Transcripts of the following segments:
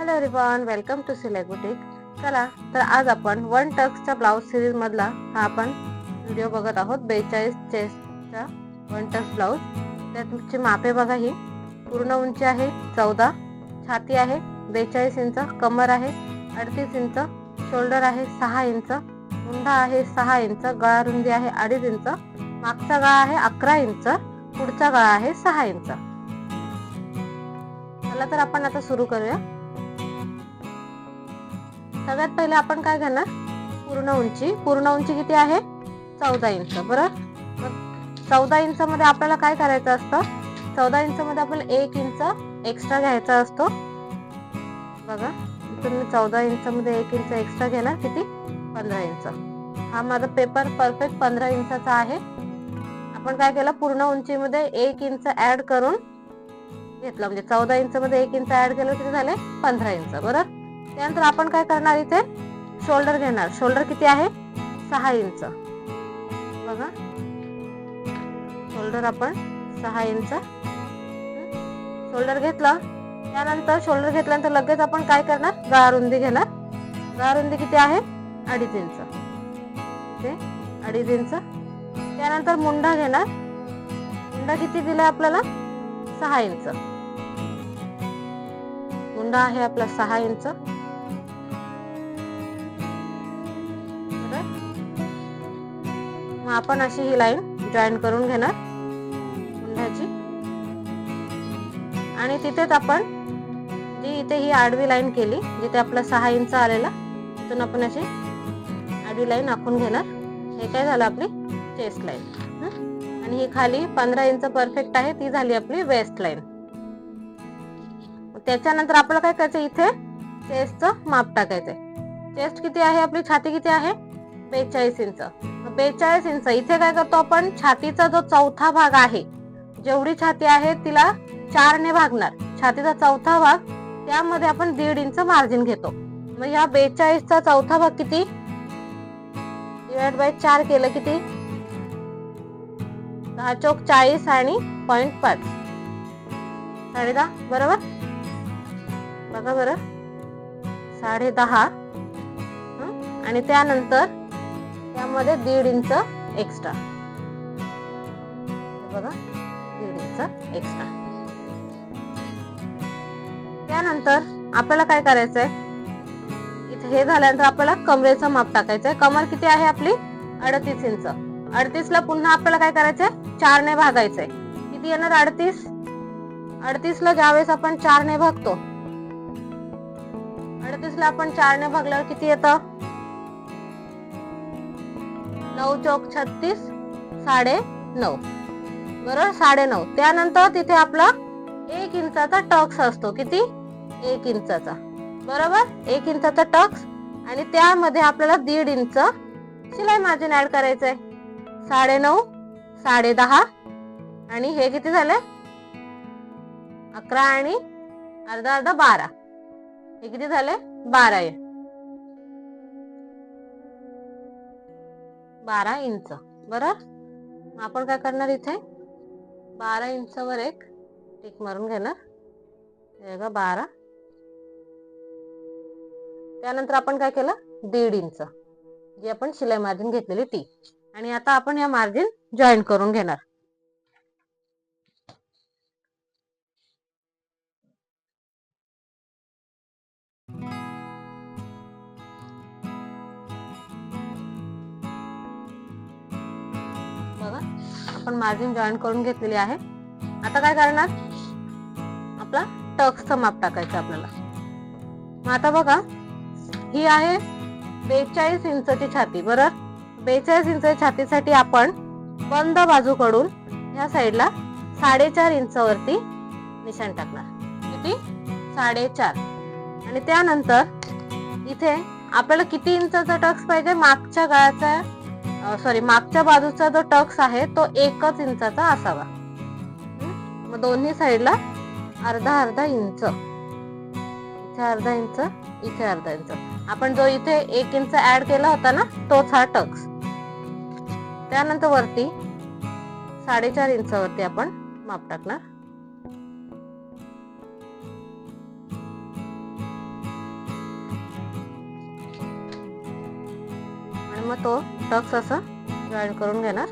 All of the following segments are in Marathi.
Hello everyone, welcome to select boutique. चला तर आज आपण वन टक्सच्या ब्लाउज सिरीज मधला हा आपण व्हिडिओ बघत आहोत. 42 चेस्टचा वन टक्स ब्लाउज. त्याची मापे बघा. ही पूर्ण उंची आहे 14, छाती आहे 42 इंच, कमर आहे 38 इंच, शोल्डर आहे 6 इंच, मुंडा आहे 6 इंच, गळा रुंदी आहे 2.5 इंच, मागचा गळा आहे 11 इंच, पुढचा गळा आहे 6 इंच. चला तर आपण आता सुरू करूया. सगळ्यात पहिले आपण काय घेणार, पूर्ण उंची किती आहे 14 इंच. बरोबर, 14 इंच मध्ये आपल्याला काय करायचं असतं, 14 इंच मध्ये आपल्याला 1 इंच एक्स्ट्रा घ्यायचा असतो. बघा तुम्ही 14 इंच मध्ये 1 इंच एक्स्ट्रा घेणार, किती 15 इंच. हा माझा पेपर परफेक्ट 15 इंचाचा आहे. आपण काय केलं, पूर्ण उंचीमध्ये 1 इंच ऍड करून घेतलं, म्हणजे 14 इंच मध्ये 1 इंच ऍड केलं किती झाले 15 इंच. बरोबर, त्यानंतर आपण काय करणार, इथे शोल्डर घेणार. शोल्डर किती आहे 6 इंच. बघा शोल्डर आपण 6 इंच शोल्डर घेतलं. त्यानंतर शोल्डर घेतल्यानंतर लगेच आपण काय करणार, गळा रुंदी घेणार. गळा रुंदी किती आहे 2.5 इंच, ते 2.5 इंच. त्यानंतर मुंडा घेणार. मुंडा किती दिलाय आपल्याला 6 इंच. मुंडा आहे आपला 6 इंच. मग आपण अशी ही लाईन जॉईन करून घेणार मुंड्याची, आणि तिथेच आपण जी इथे ही आडवी लाईन केली, जिथे आपला 6 इंच आलेला, तिथून आपण अशी आडवी लाईन आखून घेणार. हे काय झालं, आपली चेस्ट लाईन. आणि ही खाली 15 इंच परफेक्ट आहे, ती झाली आपली वेस्ट लाईन. त्याच्यानंतर आपल्याला काय करायचं, इथे चेस्टचं माप टाकायचंय. चेस्ट किती आहे आपली, छाती किती आहे 42 इंच. 42 इंच इथे काय करतो आपण, छातीचा जो चौथा भाग आहे, जेवढी छाती आहे तिला 4 ने भागणार. छातीचा चौथा भाग, त्यामध्ये आपण 1.5 इंच मार्जिन घेतो. मग या 42 चा चौथा भाग किती, डिवाइड बाय 4 केलं किती, 10 चौक 40 आणि 0.5 10.5. बरोबर, बघा बरं 10.5. आणि त्यानंतर त्यामध्ये 1.5 इंच एक्स्ट्रा. बघा 1.5 इंच एक्स्ट्रा. त्यानंतर आपल्याला काय करायचंय, इथे हे झाल्यानंतर आपल्याला कमरेचं माप टाकायचंय. कमर किती आहे आपली 38 इंच. 38 ला पुन्हा आपल्याला काय करायचंय, 4 ने भागायचंय. किती येणार 38 ला ज्यावेळेस आपण 4 ने भागतो, 38 ला आपण 4 ने भागल्यावर किती येतं, 9 चौक 36, 9.5. बरोबर 9.5. त्यानंतर तिथे आपला 1 इंचाचा टक्स असतो. किती 1 इंचाचा. बरोबर 1 इंचाचा टक्स. आणि त्यामध्ये आपल्याला 1.5 इंच शिलाई मार्जिन ऍड करायचंय. 9.5, 10.5 आणि हे किती झाले 11 आणि अर्धा 12. हे किती झाले 12 इंच. बरोबर, आपण काय करणार, इथे 12 इंच वर एक टिक मारून घेणार. हे बघा 12. त्यानंतर आपण काय केलं, 1.5 इंच जी आपण शिलाई मार्जिन घेतलेली ती. आणि आता आपण या मार्जिन जॉईन करून घेणार. बघा आपण मार्जिन जॉईन करून घेतलेली आहे. आता काय करणार, आपला टक्सचं माप टाकायचं आपल्याला. मग आता बघा ही आहे 42 इंचची छाती. बरोबर, 42 इंच छातीसाठी आपण बंद बाजूकडून ह्या साईडला 4.5 इंच वरती निशाण टाकणार. किती 4.5. आणि त्यानंतर इथे आपल्याला किती इंचाचा टक्स पाहिजे, मागच्या गळ्याचा मागच्या बाजूचा जो टक्स आहे तो 1 इंचाचा असावा. मग दोन्ही साईडला अर्धा इंच, इथे अर्धा इंच, इथे अर्धा इंच. आपण जो इथे 1 इंच ऍड केला होता ना, तोच हा टक्स. त्यानंतर वरती 4.5 इंच वरती आपण माप टाकणार. मग तो टक्स असं जॉईन करून घेणार.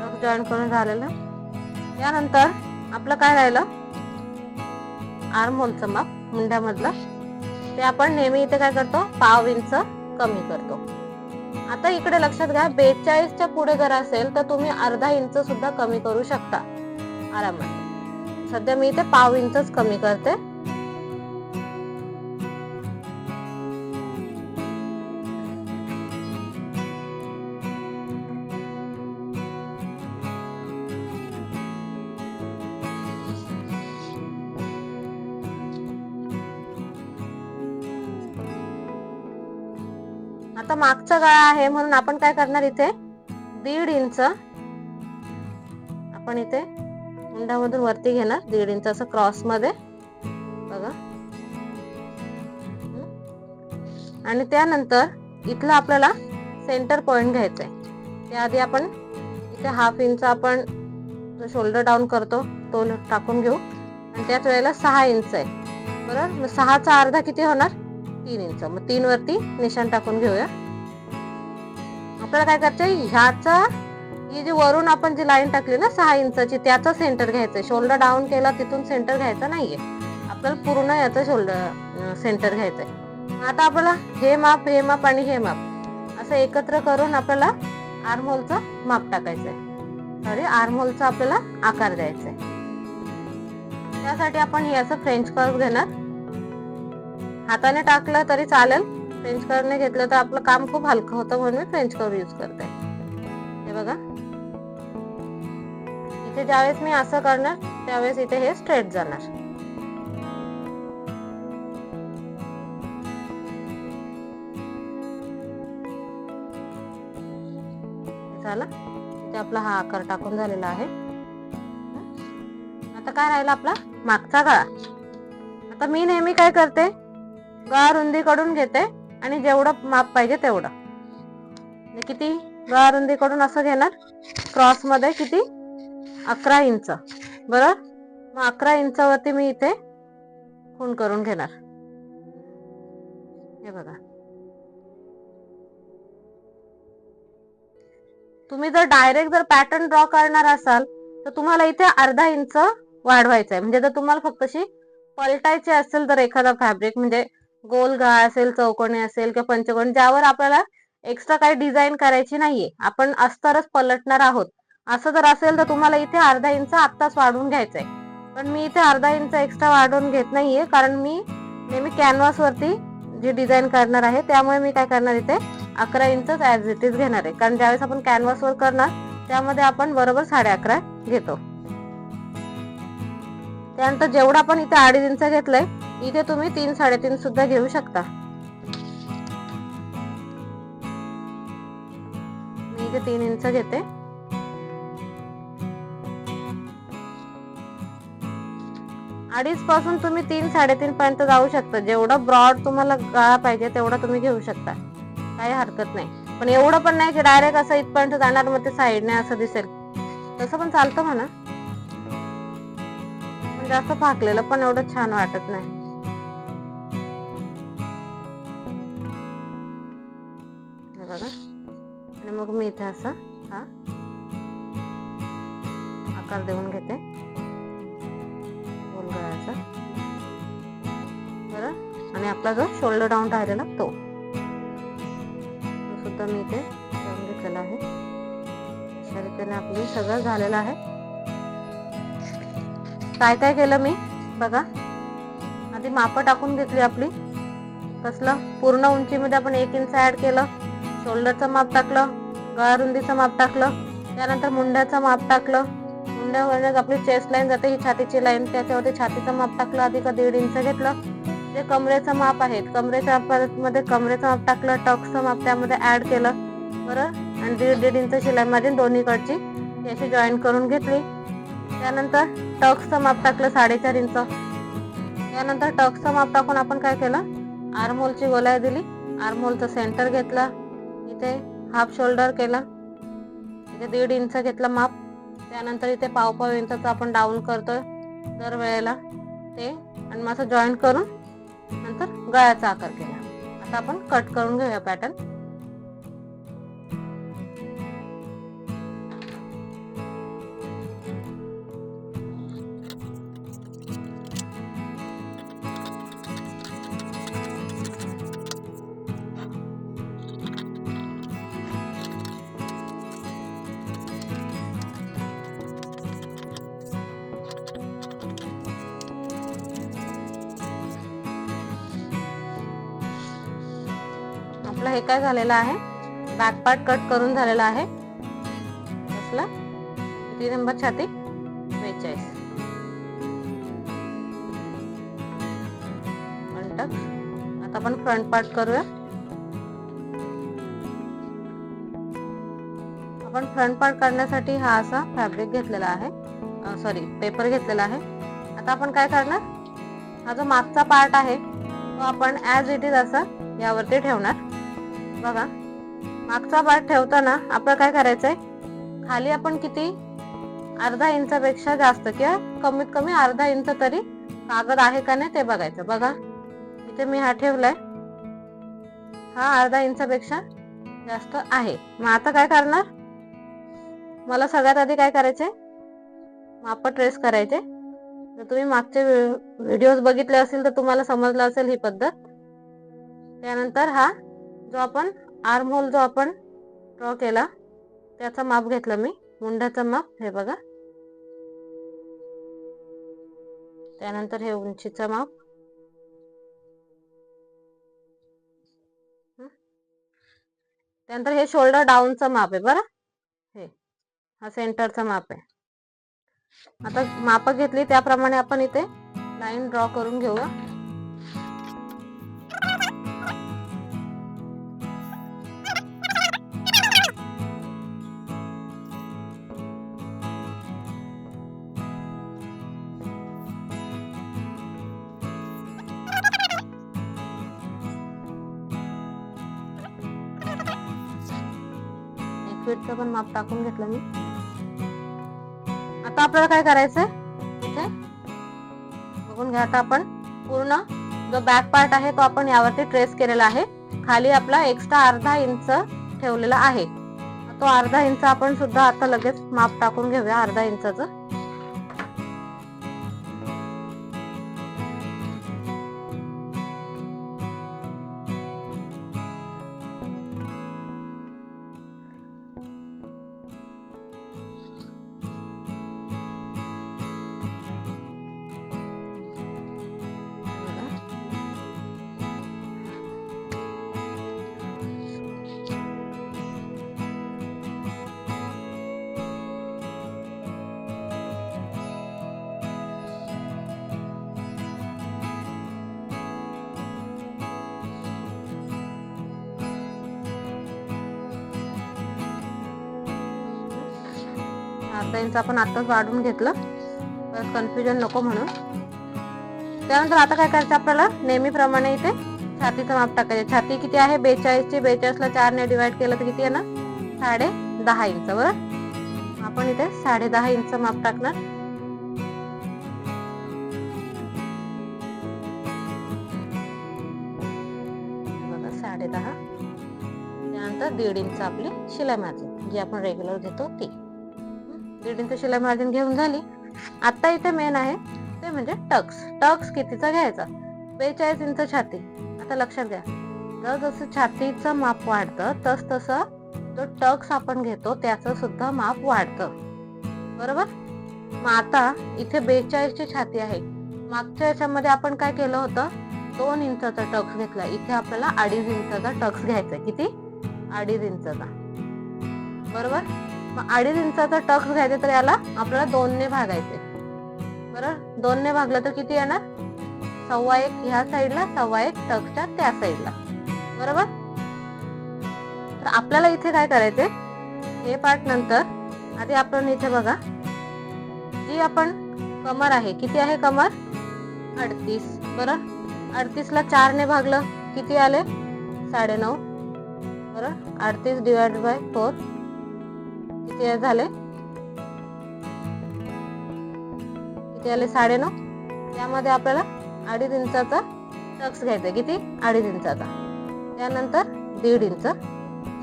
टक्स जॉईन करून झालेलं. यानंतर आपलं काय राहिलं, आर्म होलचं माप मुंड्यामधलं, ते आपण नेहमी इथे काय करतो, पाव इंच कमी करतो. आता इकडे लक्षात घ्या, 42च्या पुढे जर असेल तर तुम्ही अर्धा इंच सुद्धा कमी करू शकता आरामात. सध्या मी इथे पाव इंचच कमी करते. आता मागचा गळा आहे म्हणून आपण काय करणार, इथे 1.5 इंच आपण इथे मुंड्यामधून वरती घेणार, 1.5 इंच असं क्रॉस मध्ये बघा. आणि त्यानंतर इथलं आपल्याला सेंटर पॉइंट घ्यायचंय. त्याआधी आपण इथे 1/2 इंच आपण जो शोल्डर डाऊन करतो तो टाकून घेऊ. आणि त्याच वेळेला 6 इंच आहे बरोबर. मग 6चा अर्धा किती होणार, 3 इंच. मग 3 वरती निशाण टाकून घेऊया. आपल्याला काय करायचंय, ह्याचा ही जी वरून आपण जी लाईन टाकली ना 6 इंचाची, त्याचा सेंटर घ्यायचंय. शोल्डर डाऊन केला तिथून सेंटर घ्यायचा नाहीये आपल्याला, पूर्ण याचा शोल्डर सेंटर घ्यायचंय. आता आपल्याला हे माप, हे माप आणि हे माप असं एकत्र करून आपल्याला आर्म होलचं माप टाकायचंय. सॉरी, आर्म होलचा आपल्याला आकार द्यायचा आहे. त्यासाठी आपण हे असं फ्रेंच कर्व घेणार. हाताने टाकलं तरी चालेल, फ्रेंच कर्वने घेतलं तर आपलं काम खूप हलकं होतं म्हणून मी फ्रेंच कर्व यूज करते. हे बघा, इथे ज्यावेळेस मी असं करणार त्यावेळेस इथे हे स्ट्रेट जाणार. झालं, इथे आपला हा आकार टाकून झालेला आहे. आता काय राहिला, आपला मागचा गळा. आता मी नेहमी काय करते, गळा रुंदीकडून घेते आणि जेवढं माप पाहिजे तेवढं. किती गळा रुंदीकडून असं घेणार, क्रॉस मध्ये किती 11 इंच बरोबर. मग 11 इंचावरती मी इथे खूण करून घेणार. हे बघा, तुम्ही जर डायरेक्ट जर पॅटर्न ड्रॉ करणार असाल तर तुम्हाला इथे अर्धा इंच वाढवायचं आहे. म्हणजे जर तुम्हाला फक्त अशी पलटायची असेल तर एखादा फॅब्रिक, म्हणजे गोल गळा असेल, चौकोनी असेल किंवा पंचकोनी, ज्यावर आपल्याला एक्स्ट्रा काही डिझाईन करायची नाहीये, आपण अस्तरच पलटणार आहोत, असं जर असेल तर तुम्हाला इथे अर्धा इंच आत्ताच वाढवून घ्यायचंय. पण मी इथे अर्धा इंच एक्स्ट्रा वाढवून घेत नाहीये, कारण मी नेहमी कॅनव्हास वरती जी डिझाईन करणार आहे त्यामुळे मी काय करणार, इथे 11 इंच ऍज इट इज घेणार आहे. कारण ज्यावेळेस आपण कॅनव्हास वर करणार त्यामध्ये आपण बरोबर 11.5 घेतो. त्यानंतर जेवढं आपण इथे 2.5 इंच घेतलंय, इथे तुम्ही 3-3.5 सुद्धा घेऊ शकता. मी इथे 3 इंच घेते. अडीच पासून तुम्ही 3-3.5 पर्यंत जाऊ शकता. जेवढं ब्रॉड तुम्हाला गळा पाहिजे तेवढा तुम्ही घेऊ शकता, काही हरकत नाही. पण एवढं पण नाही की डायरेक्ट असं इथपर्यंत जाणार मग ते साईडने असं दिसेल, तसं पण चालतं म्हणा. जास्त फाकलेलं पण एवढं छान वाटत नाही. बघा, आणि मग मी इथे असं हा आकार देऊन घेते गोल गळ्याचा बरं. आणि आपला जो शोल्डर डाऊन राहिलेला तो सुद्धा मी इथे करून घेतलेला आहे. अशा रीतीने आपली सगळं झालेलं आहे. काय काय केलं मी बघा, आधी माप टाकून घेतली आपली. कसलं, पूर्ण उंचीमध्ये आपण 1 इंच ऍड केलं, शोल्डरचं माप टाकलं, गळा रुंदीचं माप टाकलं, त्यानंतर मुंड्याचं माप टाकलं. मुंड्यावर आपली चेस्ट लाईन जाते, ही छातीची लाईन, त्याच्यावरती छातीचं माप टाकलं, अधिक 1.5 इंच घेतलं. जे कमरेचं माप आहे, कमरेच्या मध्ये कमरेचं माप टाकलं, टक्सचं माप त्यामध्ये ऍड केलं बरं. आणि 1.5 इंच शिलाई माझी दोन्हीकडची अशी जॉईन करून घेतली. त्यानंतर टक्सचं माप टाकलं 4.5 इंच. त्यानंतर टक्सचं माप टाकून आपण काय केलं, आर्म होलची गोलाई दिली, आर्म होलचं सेंटर घेतला, इथे हाफ शोल्डर केला, इथे 1.5 इंच घेतला माप. त्यानंतर इथे पाव इंचाचं आपण डाऊन करतोय दर वेळेला ते, आणि मग असं जॉईन करून नंतर गळ्याचा आकार केला. आता आपण कट करून घेऊया पॅटर्न. आपलं हे काय झालेलं आहे, बॅक पार्ट कट करून झालेला आहे. असला किती नंबर छाती 42 टक्स. आता आपण फ्रंट पार्ट करूया. आपण फ्रंट पार्ट करण्यासाठी हा असा फॅब्रिक घेतलेला आहे, सॉरी पेपर घेतलेला आहे. आता आपण काय करणार, हा जो मागचा पार्ट आहे तो आपण ॲज इट इज असा यावरती ठेवणार. बघा, मागचा पार्ट ठेवताना आपल्याला काय करायचंय, खाली आपण किती अर्धा इंचापेक्षा जास्त किंवा कमीत कमी अर्धा इंच तरी कागद आहे का नाही ते बघायचं. बघा इथे मी हा ठेवलाय, हा अर्धा इंचापेक्षा जास्त आहे. मग आता काय करणार, मला सगळ्यात आधी काय करायचंय, माप ट्रेस करायचे. जर तुम्ही मागचे व्हिडिओज बघितले असेल तर तुम्हाला समजलं असेल ही पद्धत. त्यानंतर हा जो आपण आर्म होल जो आपण ड्रॉ केला त्याचा माप घेतलं मी, मुंड्याचं माप हे बघा. त्यानंतर हे उंचीचं माप, त्यानंतर हे शोल्डर डाऊनचं माप आहे बरं, हे हा सेंटरचं माप आहे. आता माप घेतली त्याप्रमाणे आपण इथे लाईन ड्रॉ करून घेऊया. फिटचं पण माप टाकून घेतलं मी. आता आपल्याला काय करायचंय, इथे बघून घ्या. आता आपण पूर्ण जो बॅक पार्ट आहे तो आपण यावरती ट्रेस केलेला आहे. खाली आपला एक्स्ट्रा अर्धा इंच ठेवलेला आहे, तो अर्धा इंच आपण सुद्धा आता लगेच माप टाकून घेऊया, अर्धा इंचाचं. अर्धा इंच आपण आताच वाढवून घेतलं, कन्फ्युजन नको म्हणून. त्यानंतर आता काय करायचं, आपल्याला नेहमीप्रमाणे इथे छातीचं माप टाकायचं. छाती किती आहे 42 ची, 42 ला 4 ने डिवाइड केलं तर किती आहे ना 10.5 इंच. बरोबर, आपण इथे 10.5 इंच माप टाकणार. बघा 10.5. त्यानंतर 1.5 इंच आपली शिलाई मार्जिन जी आपण रेग्युलर घेतो ती. 1.5 इंच शिलाई मार्जिन घेऊन झाली. आता इथे मेन आहे ते म्हणजे टक्स. टक्स कितीचा घ्यायचा, 42 इंच छाती. आता लक्षात घ्या, जर जसं छातीचं माप वाढतं तस तसं जो टक्स आपण घेतो त्याचं सुद्धा माप वाढतं. बरोबर. मग आता इथे 42 ची छाती आहे, मागच्या याच्यामध्ये आपण काय केलं होतं, 2 इंचाचा टक्स घेतला. इथे आपल्याला 2.5 इंचाचा टक्स घ्यायचा. किती, 2.5 इंचाचा. बरोबर. मग 2.5 इंचाचा टक्स घ्यायचा तर याला आपल्याला 2 ने भागायचे. बरोबर, 2 ने भागलं तर किती येणार, 1.25 ह्या साईडला, 1.25 टक्सच्या त्या साईडला. बरोबर. तर आपल्याला इथे काय करायचंय, हे पार्ट नंतर आधी आपण इथे बघा, जी आपण कमर आहे, किती आहे कमर 38. बरोबर, 38 ला 4 ने भागलं किती आले 9.5. बरोबर, 38 डिवाइड बाय 4 किती झाले किती आले 9.5. त्यामध्ये आपल्याला 2.5 इंचाचा टक्स घ्यायचा. किती? 2.5 इंचाचा. त्यानंतर 1.5 इंच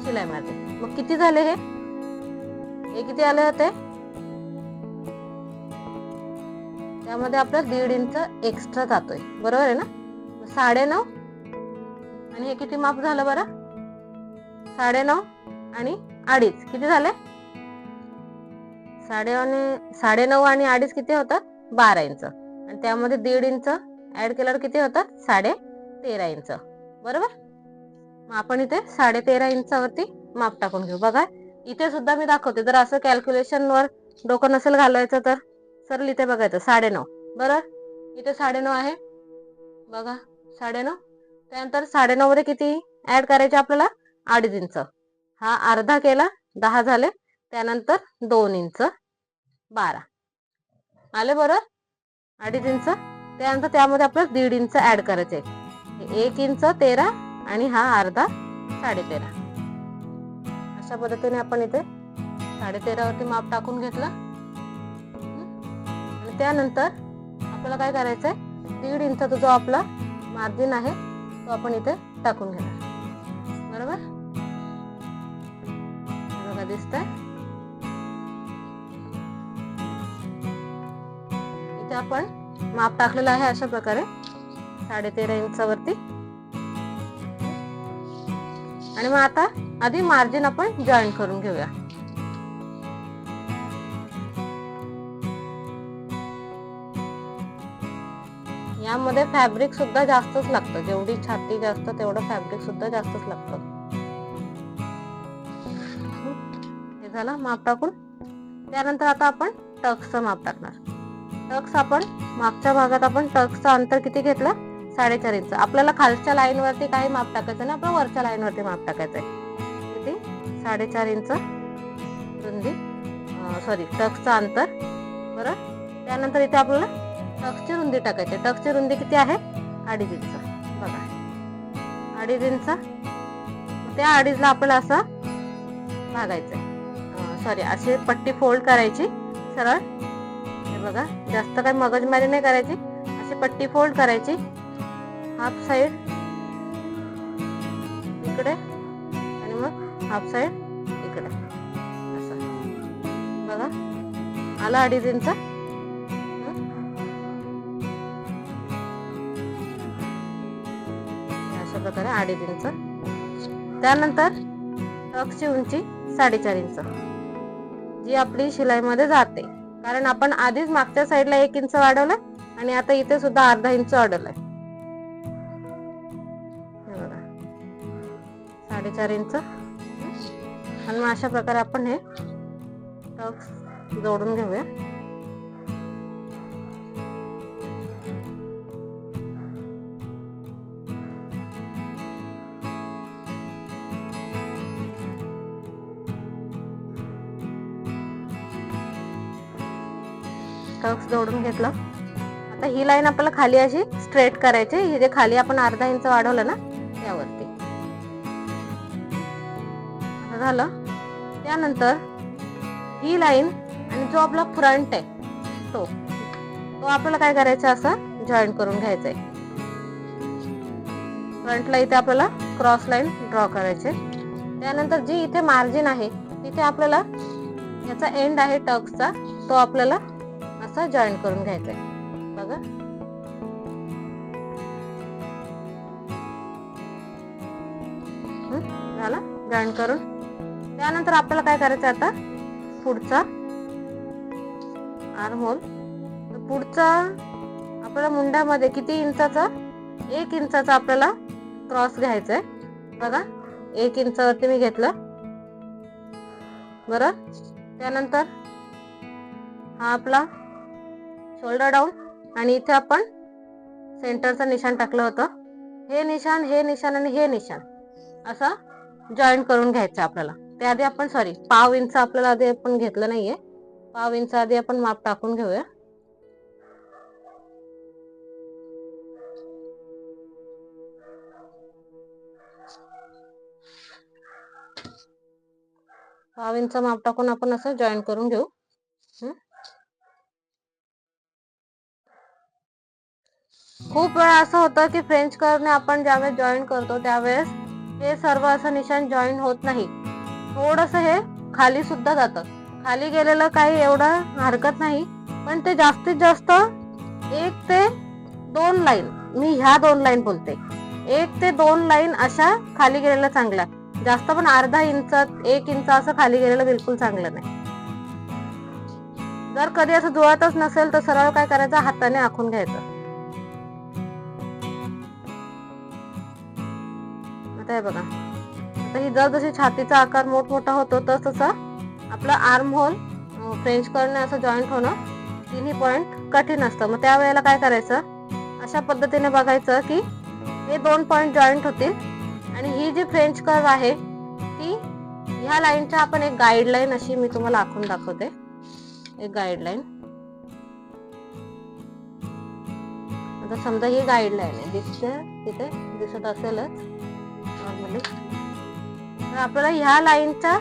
शिलाई मारते. मग किती झाले हे किती आले होते? त्यामध्ये आपल्याला 1.5 इंच एक्स्ट्रा जातोय. बरोबर आहे ना? 9.5 आणि हे किती माप झालं बरं? 9.5 आणि 2.5 किती झाले? 9.5 आणि 2.5 किती होतात? 12 इंच. आणि त्यामध्ये 1.5 इंच ऍड केल्यावर किती होतात? 13.5 इंच. बरोबर? मग आपण इथे 13.5 इंचावरती माप टाकून घेऊ. बघा इथे सुद्धा मी दाखवते. जर असं कॅल्क्युलेशन वर डोकं नसेल घालवायचं तर सरळ इथे बघायचं 9.5. बरोबर? इथे 9.5 आहे. बघा 9.5. त्यानंतर 9.5 मध्ये किती ऍड करायचे आपल्याला? 2.5 इंच. हा अर्धा केला 10 झाले. त्यानंतर 2 इंच 12 आले. बरोबर? 2.5 इंच. त्यानंतर त्यामध्ये आपल्याला 1.5 इंच ऍड करायचे. 1 इंच 13 आणि हा अर्धा 13.5. अशा पद्धतीने आपण इथे 13.5 वरती माप टाकून घेतलं. आणि त्यानंतर आपल्याला काय करायचंय? 1.5 इंचाचा जो आपला मार्जिन आहे तो आपण इथे टाकून घेणार. बरोबर? बघा दिसतंय इथे आपण माप टाकलेलं आहे अशा प्रकारे 13.5 इंचावरती. आणि मग आता आधी मार्जिन आपण जॉईन करून घेऊया. यामध्ये फॅब्रिक सुद्धा जास्तच लागतं. जेवढी छाती जास्त तेवढं फॅब्रिक सुद्धा जास्तच लागतं. हे झालं माप टाकून. त्यानंतर आता आपण टक्सचं माप टाकणार. टक्स आपण मागच्या भागात आपण टक्सचं अंतर किती घेतलं? 4.5 इंच. आपल्याला खालच्या लाईन वरती काही माप टाकायचं नाही, आपल्याला वरच्या लाईन वरती माप टाकायचंय. किती? 4.5 इंच रुंदी, सॉरी टक्सचं अंतर. बरं? त्यानंतर इथे आपल्याला टक्सची रुंदी टाकायची. टक्सची रुंदी किती आहे? 2.5 इंच. बघा 2.5 इंच. त्या 2.5 ला आपल्याला असं भागायचंय. सॉरी अशी पट्टी फोल्ड करायची सरळ. हे बघा जास्त काही मगजमारी नाही करायची. अशी पट्टी फोल्ड करायची. हाफ साइड इकडे आणि मग हाफ साइड इकडे असं. बघा आला 2.5 इंच. अशा प्रकारे 2.5 इंच. त्यानंतर टक्सची उंची 4.5 इंच जी आपली शिलाईमध्ये जाते. कारण आपण आधीच मागच्या साईडला 1 इंच वाढवलं आणि आता इथे सुद्धा अर्धा इंच वाढवलंय. 4.5 इंच. आणि मग अशा प्रकारे आपण हे टक्स जोडून घेऊया. टक्स जोडून घेतलं. आता ही लाईन आपल्याला खाली अशी स्ट्रेट करायची. हे जे खाली आपण अर्धा इंच वाढवलं ना त्यावरती झालं. त्यानंतर ही लाईन आणि जो आपला फ्रंट आहे तो आपल्याला काय करायचं? असं जॉईन करून घ्यायचंय. फ्रंटला इथे आपल्याला क्रॉस लाईन ड्रॉ करायचे. त्यानंतर जी इथे मार्जिन आहे तिथे आपल्याला याचा एंड आहे टक्सचा तो आपल्याला असा जॉईन करून घ्यायचंय. बघा झाला जॉईन करून. त्यानंतर आपल्याला काय करायचं? आता पुढचा आर्म होल. पुढचा आपल्याला मुंड्यामध्ये किती इंचाचा? 1 इंचाचा आपल्याला क्रॉस घ्यायचा आहे. बघा 1 इंचावरती मी घेतलं. बरं? त्यानंतर हा आपला शोल्डर डाऊन आणि इथे आपण सेंटरचं निशाण टाकलं होतं. हे निशाण, हे निशाण आणि हे निशाण असं जॉईन करून घ्यायचं आपल्याला. त्याआधी आपण सॉरी 1/2 इंच आपल्याला आधी आपण घेतलं नाहीये. 1/2 इंच आधी आपण माप टाकून घेऊया. पाव इंच माप टाकून आपण असं जॉईन करून घेऊ. खूप वेळा असं होतं की फ्रेंच कर्वने आपण ज्यावेळेस जॉईन करतो त्यावेळेस हे सर्व असं निशाण जॉईन होत नाही, थोडस हे खाली सुद्धा जातं. खाली गेलेलं काही एवढं हरकत नाही, पण ते जास्तीत जास्त 1 ते 2 लाईन, मी ह्या 2 लाईन बोलते, 1 ते 2 लाईन अशा खाली गेलेल्या चांगल्या. जास्त पण अर्धा इंच 1 इंच असं खाली गेलेलं बिलकुल चांगलं नाही. जर कधी असं जुळतच नसेल तर सरळ काय करायचं, हाताने आखून घ्यायचं. आता हे बघा, आता ही जशी छातीचा आकार मोठमोठा होतो तसं आपला आर्म होल फ्रेंच कर्वने असं जॉईंट होणं तिन्ही पॉइंट कठीण असतं. मग त्यावेळेला काय करायचं, अशा पद्धतीने बघायचं की हे 2 पॉइंट जॉईंट होतील आणि ही जी फ्रेंच कर्व आहे ती ह्या लाईनच्या आपण एक गाईडलाईन अशी मी तुम्हाला आखून दाखवते. एक गाईडलाईन, आता समजा ही गाईडलाईन आहे, दिसते तिथे दिसत असेलच नॉर्मली. तर आपल्याला ह्या लाईनच्या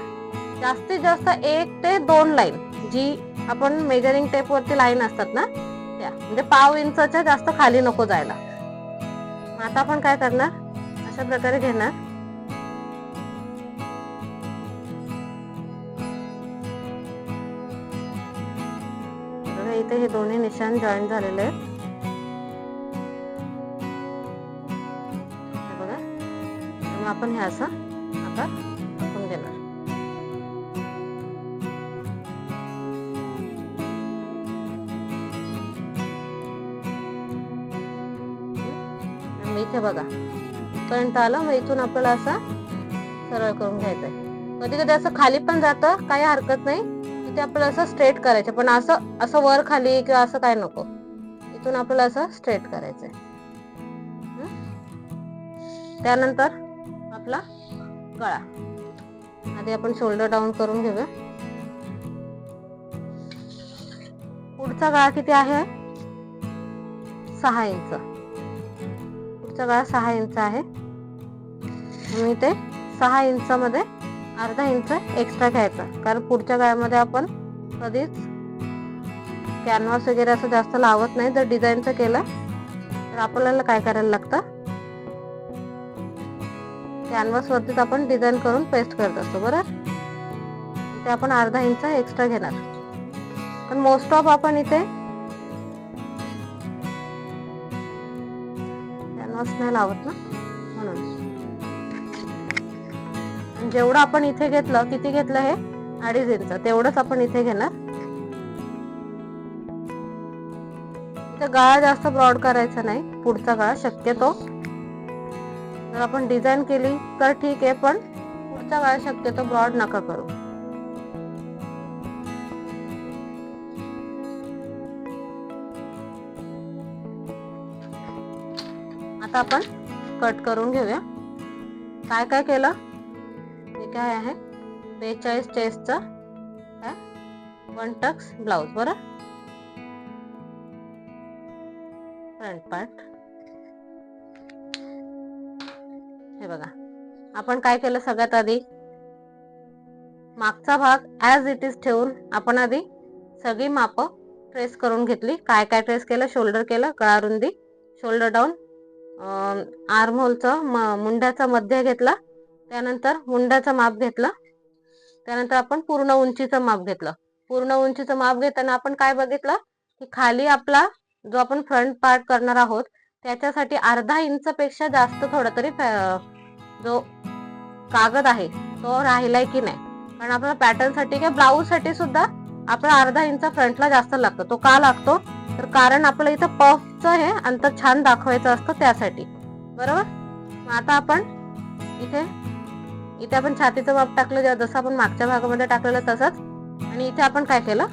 जास्तीत जास्त 1 ते 2 लाईन, जी आपण मेजरिंग टेप वरती लाईन असतात ना त्या, म्हणजे पाव इंचच्या जास्त खाली नको जायला. आता आपण काय करणार, अशा प्रकारे घेणार, इथे हे दोन्ही निशाण जॉईन झालेले आहेत बघा. मग आपण हे असं आता आखून घेणार. इथे बघा पर्यंत आलं, मग इथून आपल्याला असं सरळ करून घ्यायचंय. कधी कधी असं खाली पण जातं, काही हरकत नाही, इथे आपल्याला असं स्ट्रेट करायचं, पण असं असं वर खाली किंवा असं काय नको, इथून आपल्याला असं स्ट्रेट करायचंय. त्यानंतर आपला गळा, आधी आपण शोल्डर डाऊन करून घेऊया. पुढचा गळा किती आहे, 6 इंच. पुढचा गळा 6 इंच आहे. मी ते 6 इंच मध्ये अर्धा इंच एक्स्ट्रा घ्यायचा, कारण पुढच्या गळ्यामध्ये आपण कधीच कॅनव्हास वगैरे असं जास्त लावत नाही. जर डिझाईनचं केलं तर आपल्याला काय करायला लागतं, कॅनव्हास वरतीच आपण डिझाईन करून पेस्ट करत असतो बरोबर. इथे आपण अर्धा इंच एक्स्ट्रा घेणार, पण मोस्ट ऑफ आपण इथे कॅनव्हास नाही लावत ना, म्हणून. जेवढं आपण इथे घेतलं, किती घेतलं हे 2.5 इंच, तेवढंच आपण इथे घेणार. इथे गळा जास्त ब्रॉड करायचा नाही, पुढचा गळा शक्यतो जर आपण डिझाईन केली तर ठीक आहे, पण पुढचा गळा शक्यतो ब्रॉड नका करू. आता आपण कट करून घेऊया. काय काय केलं, हे काय आहे 42 चेस्टचा काय 1 टक्स ब्लाउज बरं, फ्रंट पार्ट. हे बघा, आपण काय केलं, सगळ्यात आधी मागचा भाग ऍज इट इज ठेवून आपण आधी सगळी माप ट्रेस करून घेतली. काय काय ट्रेस केलं, शोल्डर केलं, गळा रुंदी, शोल्डर डाऊन, आर्म होलचं मुंड्याचा मध्य घेतला, त्यानंतर मुंड्याचं माप घेतलं, त्यानंतर आपण पूर्ण उंचीचं माप घेतलं. पूर्ण उंचीचं माप घेताना आपण काय बघितलं की खाली आपला जो आपण फ्रंट पार्ट करणार आहोत त्याच्यासाठी अर्धा इंच पेक्षा जास्त थोडा तरी जो कागद आहे तो राहिलाय की नाही, कारण आपल्याला पॅटर्न साठी किंवा ब्लाऊज साठी सुद्धा आपला अर्धा इंच फ्रंटला जास्त लागतो. तो का लागतो, तर कारण आपल्याला इथं पफचं हे अंतर छान दाखवायचं असतं त्यासाठी बरोबर. मग आता आपण इथे आपण छातीचं माप टाकलं, जसं आपण मागच्या भागामध्ये टाकलेलं तसंच. आणि इथे आपण काय केलं,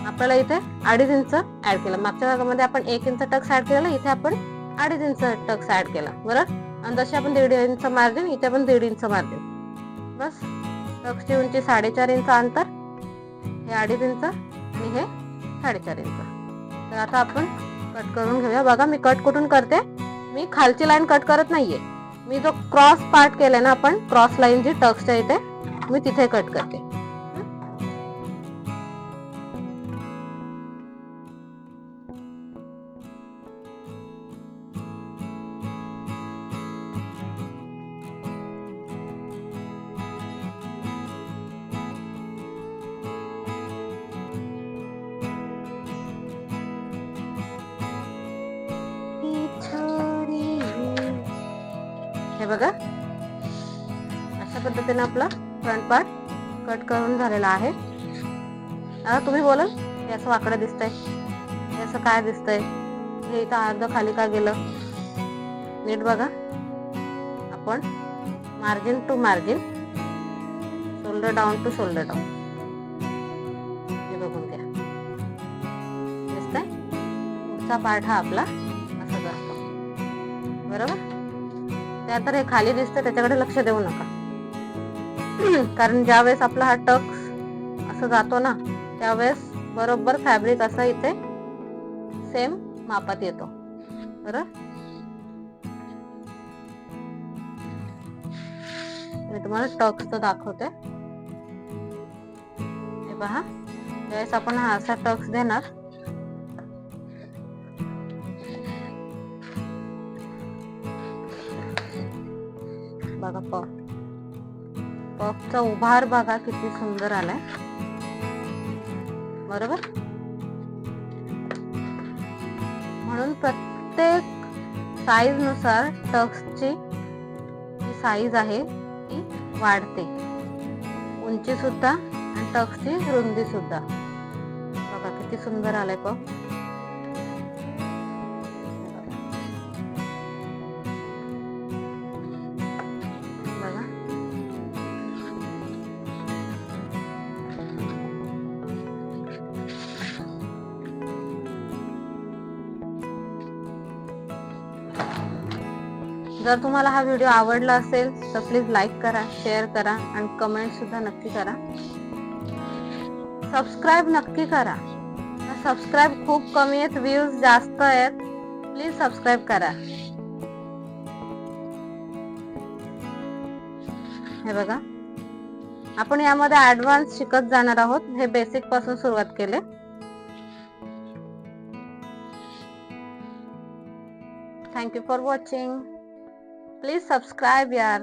आपल्याला इथे 2.5 इंच ऍड केलं. मागच्या भागामध्ये आपण 1 इंच टक्स ऍड केलं, इथे आपण 2.5 इंच टक्स ऍड केला बरोबर. आणि जसे आपण 1.5 इंच मार्जिन, इथे आपण 1.5 इंच मार्जिन बस. टक्सची उंची 4.5 इंच अंतर, हे 2.5 इंच आणि हे 4.5 इंच. तर आता आपण कट करून घेऊया. बघा मी कट कुठून करते, मी खालची लाईन कट करत नाहीये, मी जो क्रॉस पार्ट केलाय ना आपण, क्रॉस लाईन जी टक्सच्या इथे, मी तिथे कट करते. हे बघा, अशा पद्धतीने आपला फ्रंट पार्ट कट करून झालेला आहे. आता तुम्ही बोलाल हे असं वाकडं दिसतंय, हे असं काय दिसतंय, हे इथं अर्ध खाली का गेलं. नीट बघा, आपण margin to margin, shoulder down to shoulder down, हे बघून घ्या. दिसतंय? पुढचा पार्ट हा आपला असा असतो, बरोबर. त्यानंतर हे खाली दिसतंय त्याच्याकडे लक्ष देऊ नका, कारण ज्या वेळेस आपला हा टक्स असं जातो ना, त्यावेळेस बरोबर फॅब्रिक असा इथे सेम मापात येतो, बरोबर. मी तुम्हाला टक्स दाखवते. हे पहा, ज्यावेळेस आपण हा असा टक्स देणार, बघा पफचा उभार बघा किती सुंदर आलाय, बरोबर. म्हणून प्रत्येक साईज नुसार टक्सची जी साईज आहे ती वाढते, उंची सुद्धा आणि टक्सची रुंदी सुद्धा. बघा किती सुंदर आलाय पफ. बघा, जर तुम्हाला हा व्हिडिओ आवडला असेल तर प्लीज लाईक करा, शेअर करा आणि कमेंट सुद्धा नक्की करा. सबस्क्राईब नक्की करा. सबस्क्राईब खूप कमी आहेत, व्ह्यूज जास्त आहेत. प्लीज सबस्क्राईब करा. हे बघा, आपण यामध्ये ऍडव्हान्स शिकत जाणार आहोत. हे बेसिक पासून सुरुवात केले. Thank you for watching. Please subscribe यार.